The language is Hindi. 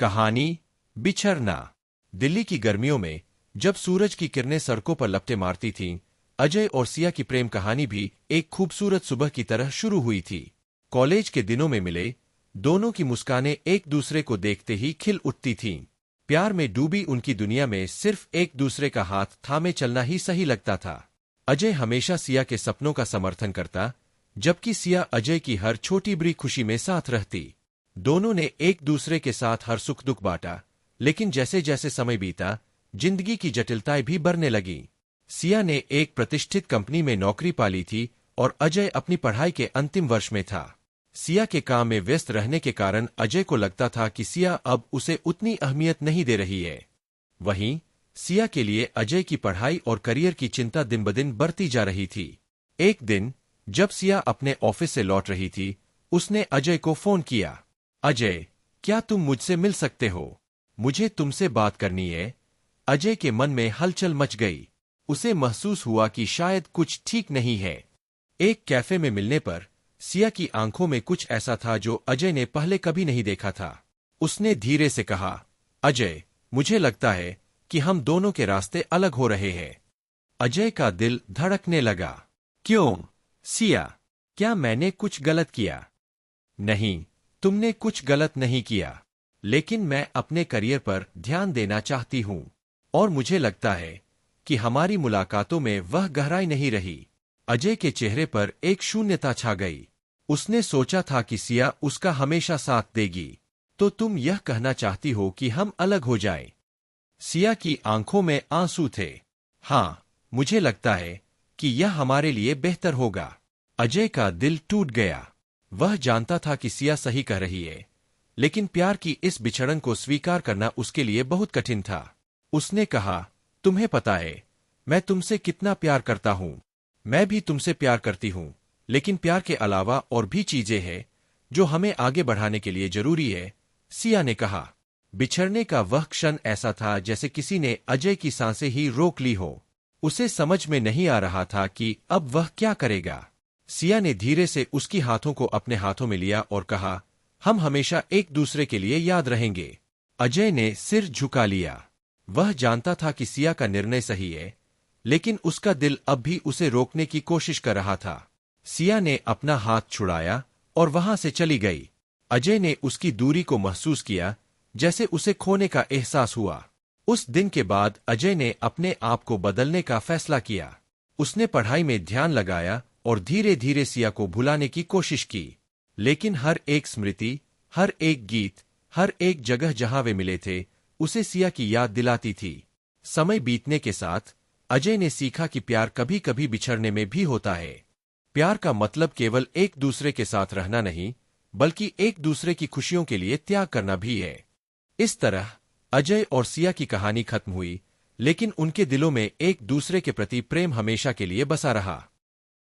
कहानी बिछड़ना। दिल्ली की गर्मियों में जब सूरज की किरणें सड़कों पर लपटें मारती थीं, अजय और सिया की प्रेम कहानी भी एक खूबसूरत सुबह की तरह शुरू हुई थी। कॉलेज के दिनों में मिले दोनों की मुस्कानें एक दूसरे को देखते ही खिल उठती थीं। प्यार में डूबी उनकी दुनिया में सिर्फ एक दूसरे का हाथ थामे चलना ही सही लगता था। अजय हमेशा सिया के सपनों का समर्थन करता, जबकि सिया अजय की हर छोटी बड़ी खुशी में साथ रहती। दोनों ने एक दूसरे के साथ हर सुख दुख बांटा, लेकिन जैसे जैसे समय बीता, जिंदगी की जटिलताएं भी बढ़ने लगीं। सिया ने एक प्रतिष्ठित कंपनी में नौकरी पा ली थी और अजय अपनी पढ़ाई के अंतिम वर्ष में था। सिया के काम में व्यस्त रहने के कारण अजय को लगता था कि सिया अब उसे उतनी अहमियत नहीं दे रही है। वहीं सिया के लिए अजय की पढ़ाई और करियर की चिंता दिन ब दिन बढ़ती जा रही थी। एक दिन जब सिया अपने ऑफिस से लौट रही थी, उसने अजय को फोन किया। अजय, क्या तुम मुझसे मिल सकते हो? मुझे तुमसे बात करनी है। अजय के मन में हलचल मच गई। उसे महसूस हुआ कि शायद कुछ ठीक नहीं है। एक कैफे में मिलने पर सिया की आंखों में कुछ ऐसा था जो अजय ने पहले कभी नहीं देखा था। उसने धीरे से कहा, अजय, मुझे लगता है कि हम दोनों के रास्ते अलग हो रहे हैं। अजय का दिल धड़कने लगा। क्यों सिया, क्या मैंने कुछ गलत किया? नहीं, तुमने कुछ गलत नहीं किया, लेकिन मैं अपने करियर पर ध्यान देना चाहती हूं और मुझे लगता है कि हमारी मुलाकातों में वह गहराई नहीं रही। अजय के चेहरे पर एक शून्यता छा गई। उसने सोचा था कि सिया उसका हमेशा साथ देगी। तो तुम यह कहना चाहती हो कि हम अलग हो जाएं? सिया की आंखों में आंसू थे। हाँ, मुझे लगता है कि यह हमारे लिए बेहतर होगा। अजय का दिल टूट गया। वह जानता था कि सिया सही कह रही है, लेकिन प्यार की इस बिछड़न को स्वीकार करना उसके लिए बहुत कठिन था। उसने कहा, तुम्हें पता है मैं तुमसे कितना प्यार करता हूं। मैं भी तुमसे प्यार करती हूं, लेकिन प्यार के अलावा और भी चीजें हैं जो हमें आगे बढ़ाने के लिए जरूरी है, सिया ने कहा। बिछड़ने का वह क्षण ऐसा था जैसे किसी ने अजय की सांसें ही रोक ली हो। उसे समझ में नहीं आ रहा था कि अब वह क्या करेगा। सिया ने धीरे से उसकी हाथों को अपने हाथों में लिया और कहा, हम हमेशा एक दूसरे के लिए याद रहेंगे। अजय ने सिर झुका लिया। वह जानता था कि सिया का निर्णय सही है, लेकिन उसका दिल अब भी उसे रोकने की कोशिश कर रहा था। सिया ने अपना हाथ छुड़ाया और वहां से चली गई। अजय ने उसकी दूरी को महसूस किया, जैसे उसे खोने का एहसास हुआ। उस दिन के बाद अजय ने अपने आप को बदलने का फैसला किया। उसने पढ़ाई में ध्यान लगाया और धीरे धीरे सिया को भुलाने की कोशिश की। लेकिन हर एक स्मृति, हर एक गीत, हर एक जगह जहां वे मिले थे, उसे सिया की याद दिलाती थी। समय बीतने के साथ अजय ने सीखा कि प्यार कभी कभी बिछड़ने में भी होता है। प्यार का मतलब केवल एक दूसरे के साथ रहना नहीं, बल्कि एक दूसरे की खुशियों के लिए त्याग करना भी है। इस तरह अजय और सिया की कहानी खत्म हुई, लेकिन उनके दिलों में एक दूसरे के प्रति प्रेम हमेशा के लिए बसा रहा।